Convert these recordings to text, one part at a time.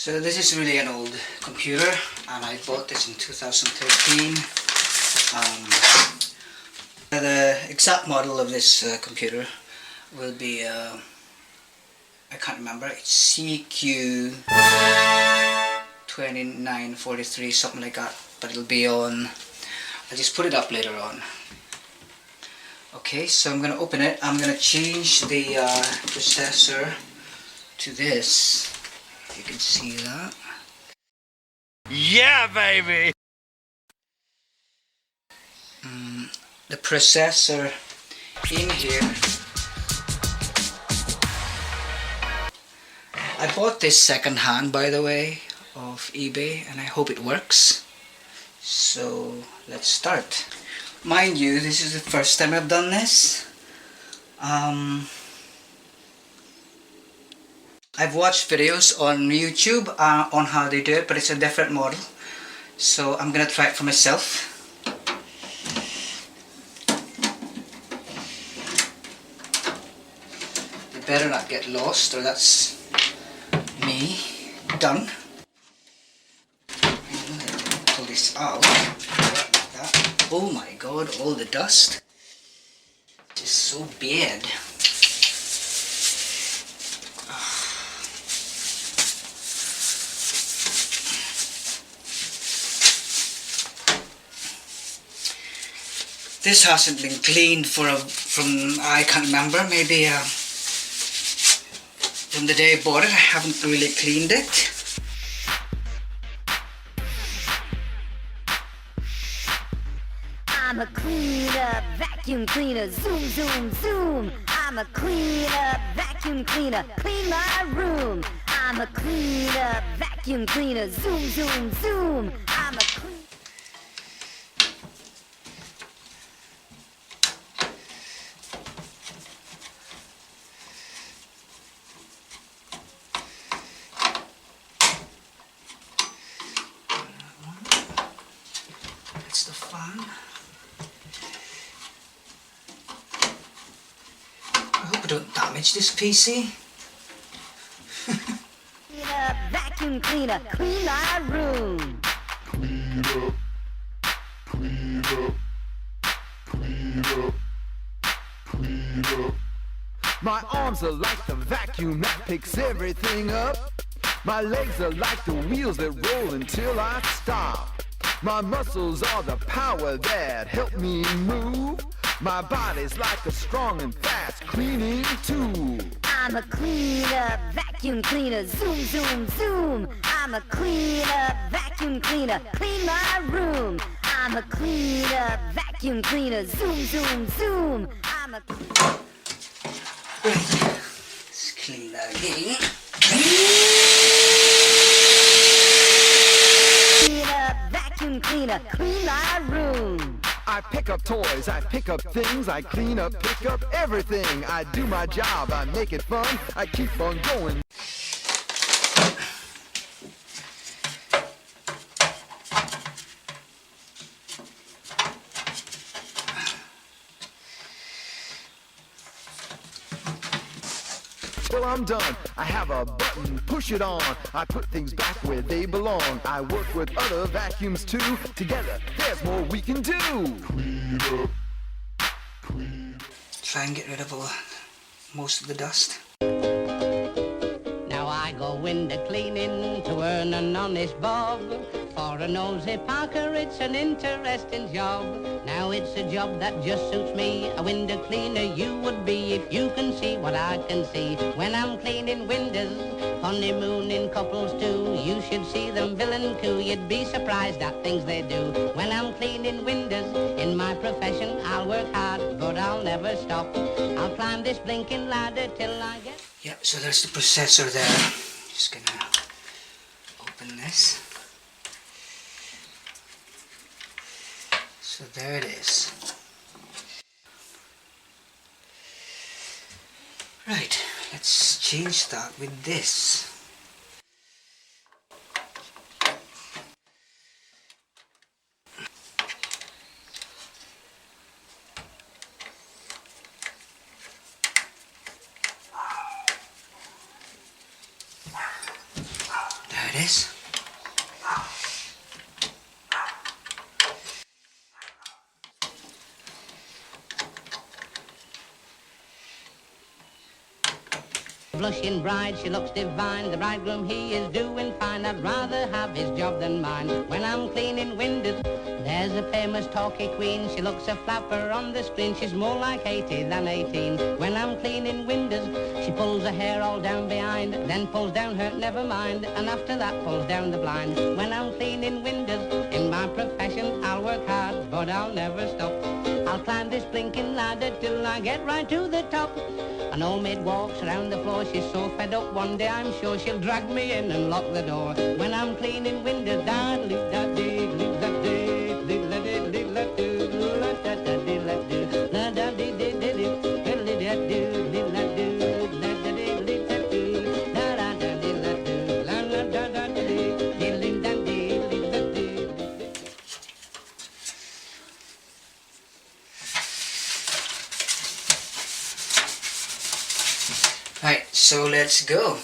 So this is really an old computer, and I bought this in 2013. The exact model of this computer will be, I can't remember, it's CQ2940t, something like that, but it'll be on, I'll just put it up later on. Okay, so I'm going to open it. I'm going to change the processor to this. You can see that. Yeah, baby! The processor in here. I bought this second hand, by the way, off eBay, and I hope it works. So let's start. Mind you, this is the first time I've done this. I've watched videos on YouTube on how they do it, but it's a different model. So I'm gonna try it for myself. They better not get lost, or that's me done. Pull this out. Like that. Oh my god, all the dust. It's so bad. This hasn't been cleaned from I can't remember, maybe from the day I bought it. I haven't really cleaned it. I'm a cleaner, vacuum cleaner, zoom, zoom, zoom. I'm a cleaner, vacuum cleaner, clean my room. I'm a cleaner, vacuum cleaner, zoom, zoom, zoom. I'm a cleaner. That's the fan. I hope I don't damage this PC. Vacuum cleaner, clean my room. Clean up, clean up, clean up, clean up. My arms are like the vacuum that picks everything up. My legs are like the wheels that roll until I stop. My muscles are the power that help me move. My body's like a strong and fast cleaning tool. I'm a cleaner, vacuum cleaner, zoom, zoom, zoom. I'm a cleaner, vacuum cleaner, clean my room. I'm a cleaner, vacuum cleaner, zoom, zoom, zoom. I'm a Right, let's clean that again. cleaner, vacuum cleaner, clean my room. I pick up toys, I pick up things, I clean up, pick up everything. I do my job, I make it fun, I keep on going. Till I'm done, I have a button, push it on. I put things back where they belong. I work with other vacuums too. Together, there's more we can do. Clean up, clean. Try and get rid of most of the dust. Now I go window cleaning to earn an honest bob. For a nosy Parker, it's an interesting job. Now it's a job that just suits me. A window cleaner you would be if you can see what I can see. When I'm cleaning windows, honeymooning couples too. You should see them villain coo. You'd be surprised at things they do. When I'm cleaning windows, in my profession I'll work hard, but I'll never stop. I'll climb this blinking ladder till I get... Yep, so there's the processor there. Just gonna open this. So there it is. Right, let's change that with this. There it is. Blushing bride, she looks divine. The bridegroom, he is doing fine. I'd rather have his job than mine. When I'm cleaning windows, there's a famous talky queen. She looks a flapper on the screen. She's more like 80 than 18. When I'm cleaning windows, she pulls her hair all down behind, then pulls down her never mind, and after that pulls down the blind. When I'm cleaning windows, in my profession I'll work hard, but I'll never stop. I'll climb this blinking ladder till I get right to the top. An old maid walks around the floor. She's so fed up one day I'm sure she'll drag me in and lock the door. When I'm cleaning windows, Right, so let's go.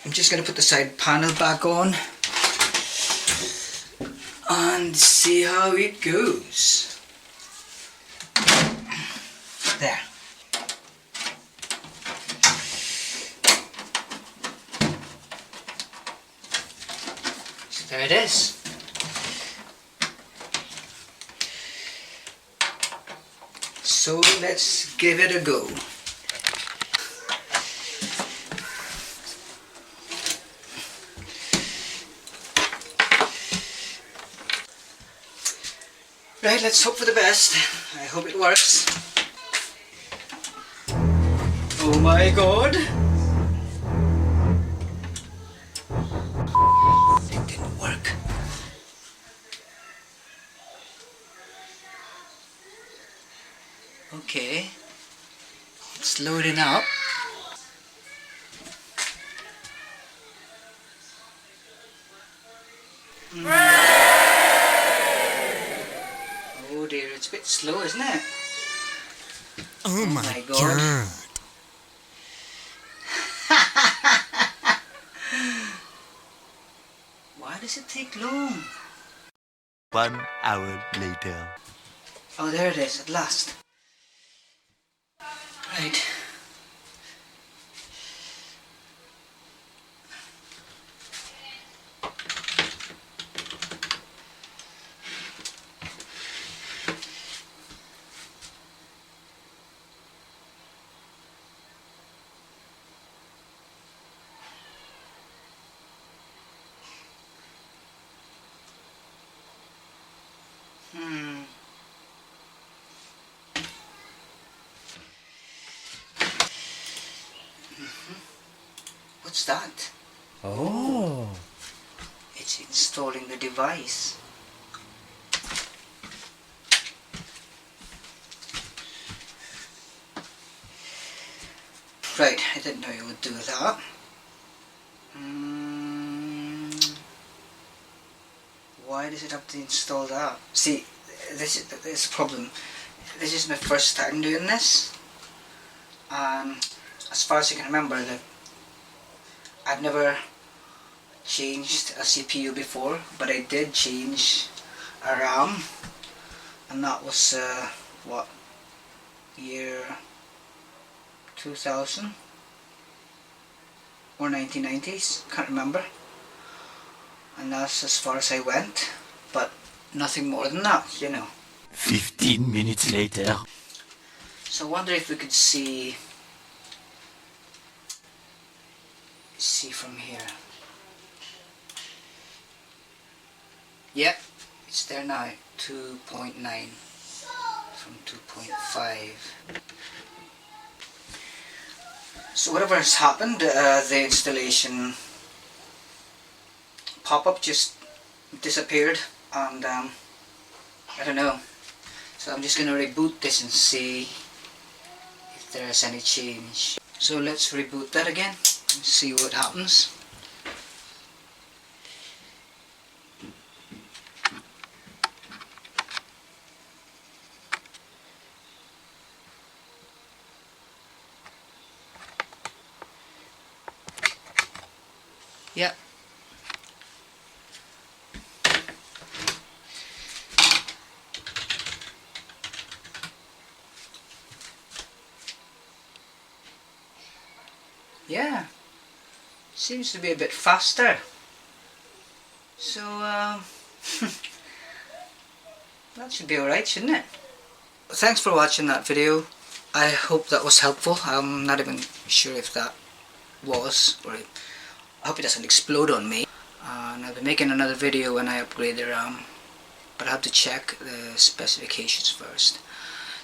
I'm just going to put the side panel back on and see how it goes. There. So there it is. So let's give it a go. Right, let's hope for the best. I hope it works. Oh my god! It didn't work. Okay, it's loading up. Oh dear, it's a bit slow, isn't it? Oh my God. god. Why does it take long? 1 hour later. Oh, there it is, at last. Right. What's that? Oh, it's installing the device. Right, I didn't know you would do that. Why does it have to install that? See, this is the problem. This is my first time doing this, and as far as I can remember, I've never changed a CPU before, but I did change a RAM, and that was what, year 2000 or 1990s, can't remember, and that's as far as I went, but nothing more than that, you know. 15 minutes later. So I wonder if we could see from here. Yep, it's there now, 2.9 from 2.5. So whatever has happened, the installation pop-up just disappeared, and I don't know. So I'm just gonna reboot this and see if there's any change. So let's reboot that again and see what happens. Yep. Yeah, seems to be a bit faster. So that should be alright, shouldn't it? Thanks for watching that video. I hope that was helpful. I'm not even sure if that was, or I hope it doesn't explode on me. And I'll be making another video when I upgrade the RAM, but I have to check the specifications first.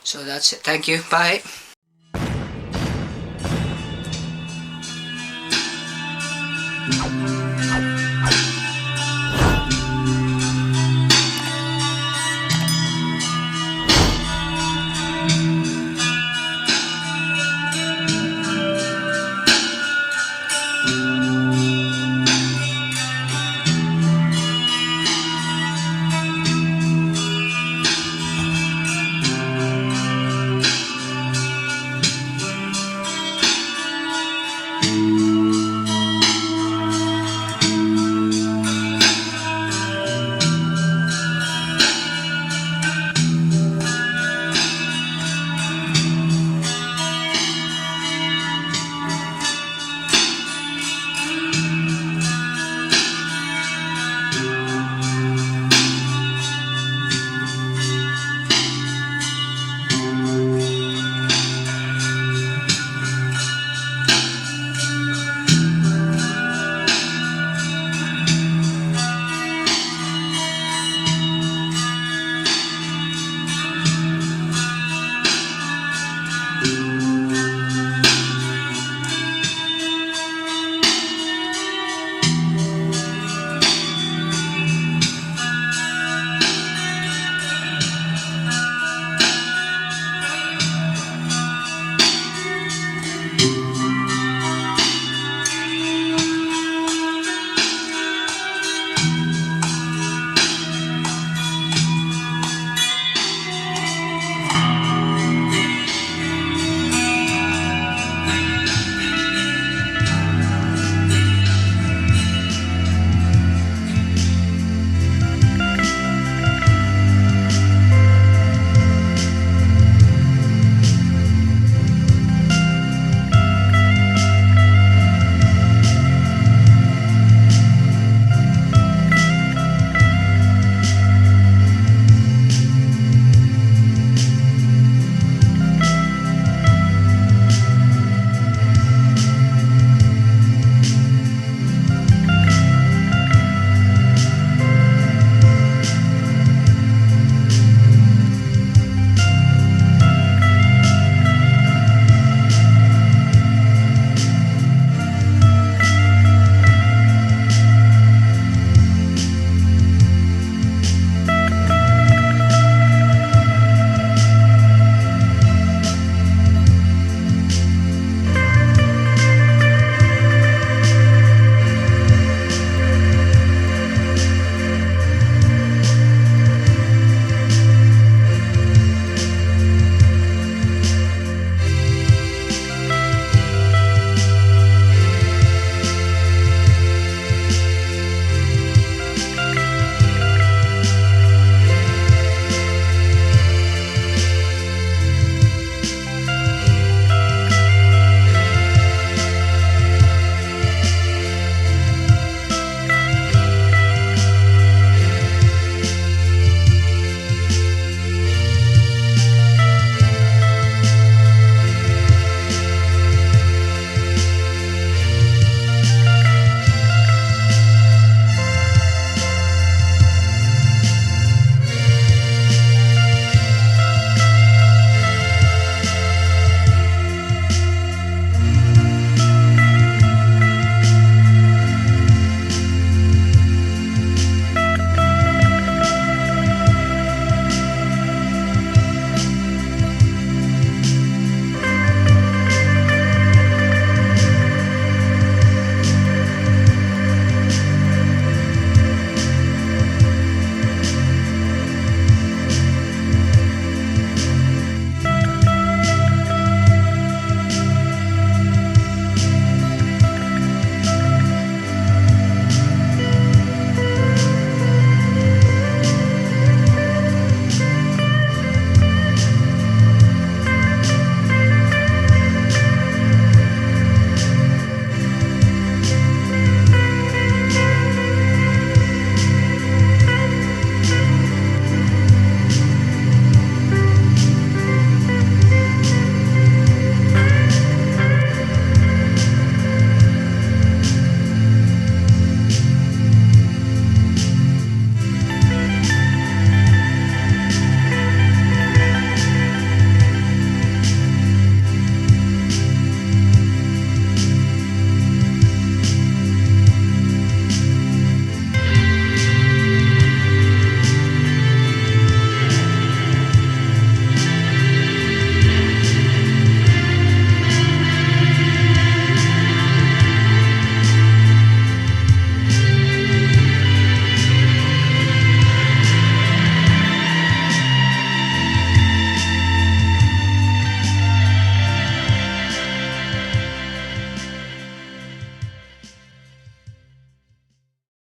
So that's it. Thank you. Bye.